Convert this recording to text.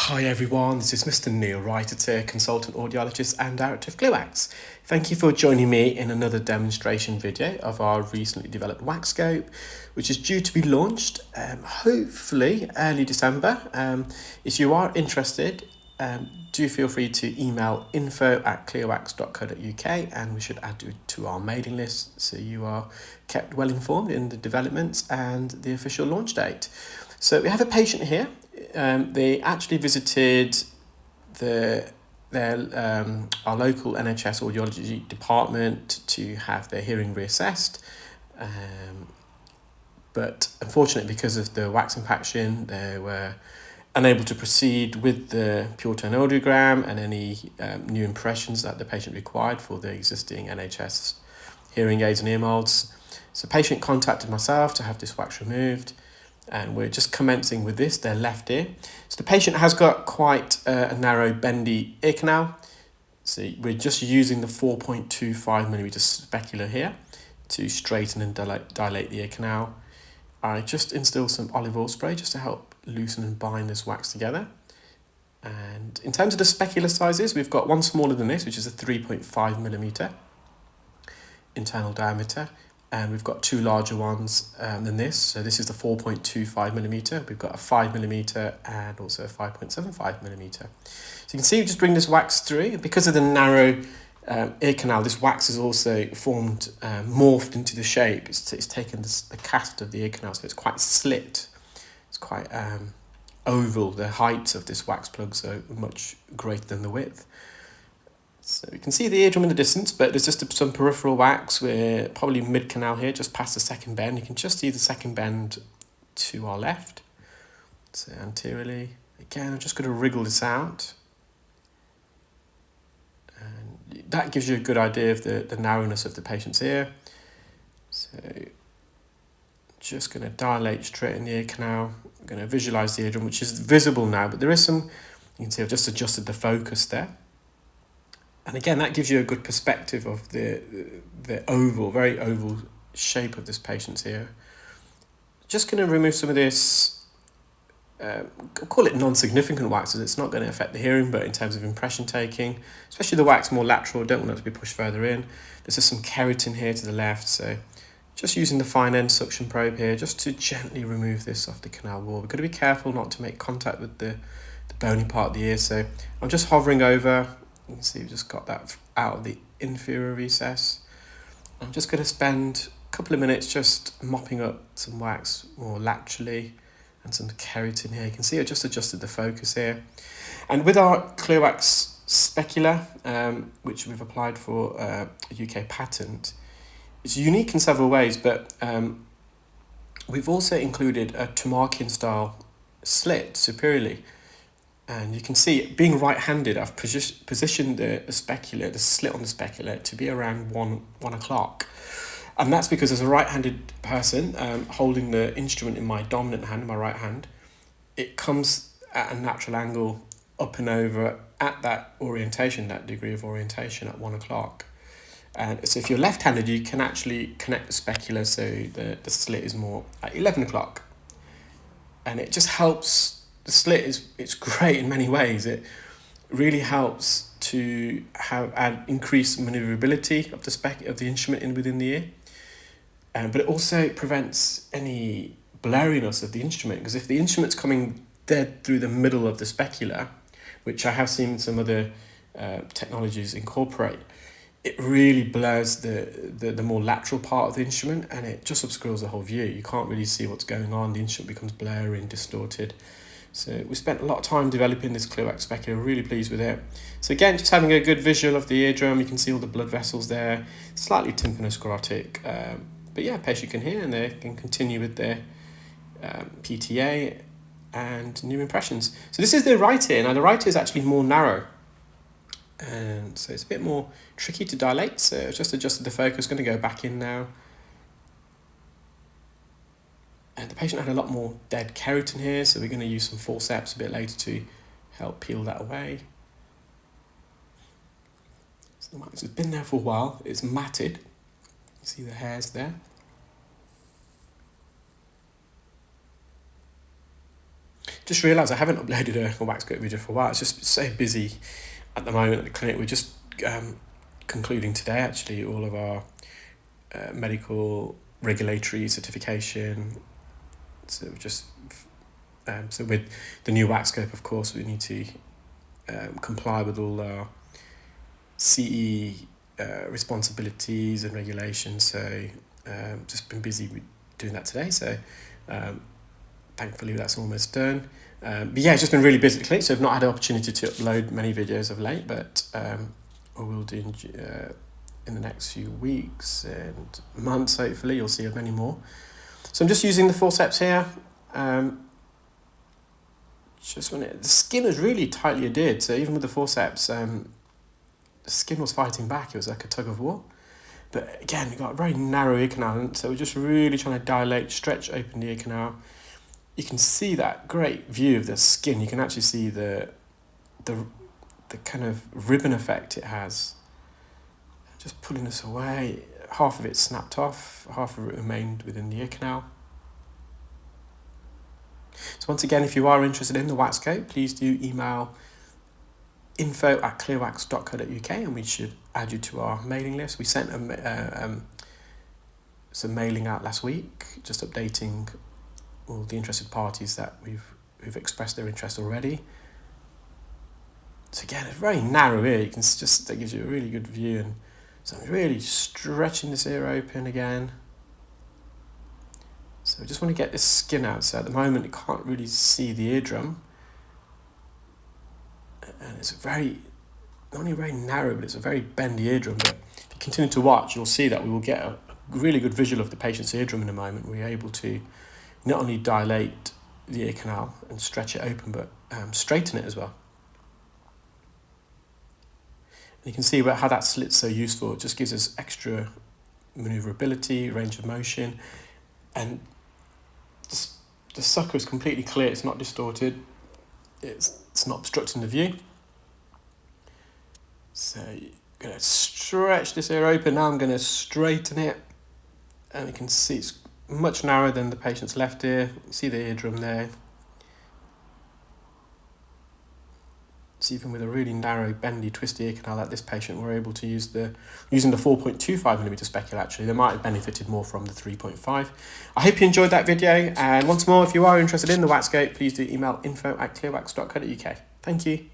Hi everyone, this is Mr. Neil Wright here, consultant audiologist and director of Clearwax. Thank you for joining me in another demonstration video of our recently developed WAXscope, which is due to be launched hopefully early December. If you are interested, do feel free to email info@clearwax.co.uk and we should add you to our mailing list so you are kept well informed in the developments and the official launch date. So we have a patient here. They actually visited our local NHS audiology department to have their hearing reassessed, but unfortunately because of the wax impaction they were unable to proceed with the pure tone audiogram and any new impressions that the patient required for the existing NHS hearing aids and ear molds. So the patient contacted myself to have this wax removed, and we're just commencing with this, their left ear. So the patient has got quite a narrow bendy ear canal. So we're just using the 4.25mm specular here to straighten and dilate the ear canal. I just instilled some olive oil spray just to help loosen and bind this wax together. And in terms of the specular sizes, we've got one smaller than this, which is a 3.5mm internal diameter. And we've got two larger ones than this. So this is the 4.25mm. We've got a 5mm and also a 5.75mm. So you can see we just bring this wax through. Because of the narrow ear canal, this wax is also formed, morphed into the shape. It's taken the cast of the ear canal, so it's quite slit. It's quite oval. The height of this wax plugs are much greater than the width. So you can see the eardrum in the distance, but there's just some peripheral wax. We're probably mid-canal here, just past the second bend. You can just see the second bend to our left. So anteriorly, again, I'm just going to wriggle this out. And that gives you a good idea of the narrowness of the patient's ear. So just going to dilate straight in the ear canal. I'm going to visualize the eardrum, which is visible now, but there is some, you can see I've just adjusted the focus there. And again, that gives you a good perspective of the oval, very oval shape of this patient's ear. Just going to remove some of this, call it non-significant wax, as it's not going to affect the hearing, but in terms of impression taking, especially the wax more lateral, don't want it to be pushed further in. There's just some keratin here to the left, so just using the fine end suction probe here, just to gently remove this off the canal wall. We've got to be careful not to make contact with the bony part of the ear, so I'm just hovering over. You can see we've just got that out of the inferior recess. I'm just going to spend a couple of minutes just mopping up some wax more laterally and some keratin here. You can see I just adjusted the focus here. And with our Clearwax specular, which we've applied for a UK patent, it's unique in several ways, but we've also included a Tumarkin style slit superiorly. And you can see, being right-handed, I've positioned the specular, the slit on the specular, to be around 1 o'clock. And that's because as a right-handed person, holding the instrument in my dominant hand, my right hand, it comes at a natural angle up and over at that orientation, that degree of orientation at 1 o'clock. And so if you're left-handed, you can actually connect the specular so the slit is more at 11 o'clock. And it just helps. The slit it's great in many ways. It really helps to add increased maneuverability of the instrument within the ear, but it also prevents any blurriness of the instrument, because if the instrument's coming dead through the middle of the specular, which I have seen some other technologies incorporate, it really blurs the more lateral part of the instrument, and it just obscures the whole view. You can't really see what's going on. The instrument becomes blurry and distorted. So we spent a lot of time developing this Clearwax specular, really pleased with it. So again, just having a good visual of the eardrum, you can see all the blood vessels there, slightly tympanosclerotic, but yeah, patient can hear and they can continue with their PTA and new impressions. So this is the right ear. Now the right ear is actually more narrow, and so it's a bit more tricky to dilate, so I just adjusted the focus, going to go back in now. And the patient had a lot more dead keratin here, so we're going to use some forceps a bit later to help peel that away. So the wax has been there for a while, it's matted. You see the hairs there. Just realised I haven't uploaded a WAXscope video for a while. It's just so busy at the moment at the clinic. We're just concluding today, actually, all of our medical regulatory certification. So just so with the new WAXscope, of course, we need to comply with all our CE responsibilities and regulations. So just been busy doing that today. So thankfully that's almost done. But yeah, it's just been really busy at the clinic, so I've not had an opportunity to upload many videos of late, but I will do in the next few weeks and months. Hopefully you'll see many more. So I'm just using the forceps here. Just when the skin is really tightly adhered, so even with the forceps, the skin was fighting back. It was like a tug of war. But again, you've got a very narrow ear canal, so we're just really trying to dilate, stretch open the ear canal. You can see that great view of the skin. You can actually see the kind of ribbon effect it has. Just pulling this away. Half of it snapped off, half of it remained within the ear canal. So once again, if you are interested in the WAXscope, please do email info@clearwax.co.uk and we should add you to our mailing list. We sent some mailing out last week, just updating all the interested parties that who've expressed their interest already. So again, it's very narrow ear. You can just, that gives you a really good view. And so I'm really stretching this ear open again. So I just want to get this skin out. So at the moment, you can't really see the eardrum. And it's not only very narrow, but it's a very bendy eardrum. But if you continue to watch, you'll see that we will get a really good visual of the patient's eardrum in a moment. We're able to not only dilate the ear canal and stretch it open, but straighten it as well. And you can see how that slit's so useful. It just gives us extra maneuverability, range of motion, and the sucker is completely clear. It's not distorted. It's not obstructing the view. So you're going to stretch this ear open. Now I'm going to straighten it, and you can see it's much narrower than the patient's left ear. You see the eardrum there. So even with a really narrow, bendy, twisty ear canal like this patient, we're able to use using the 4.25mm speculum. Actually, they might have benefited more from the 3.5. I hope you enjoyed that video. And once more, if you are interested in the WAXscope, please do email info@clearwax.co.uk. Thank you.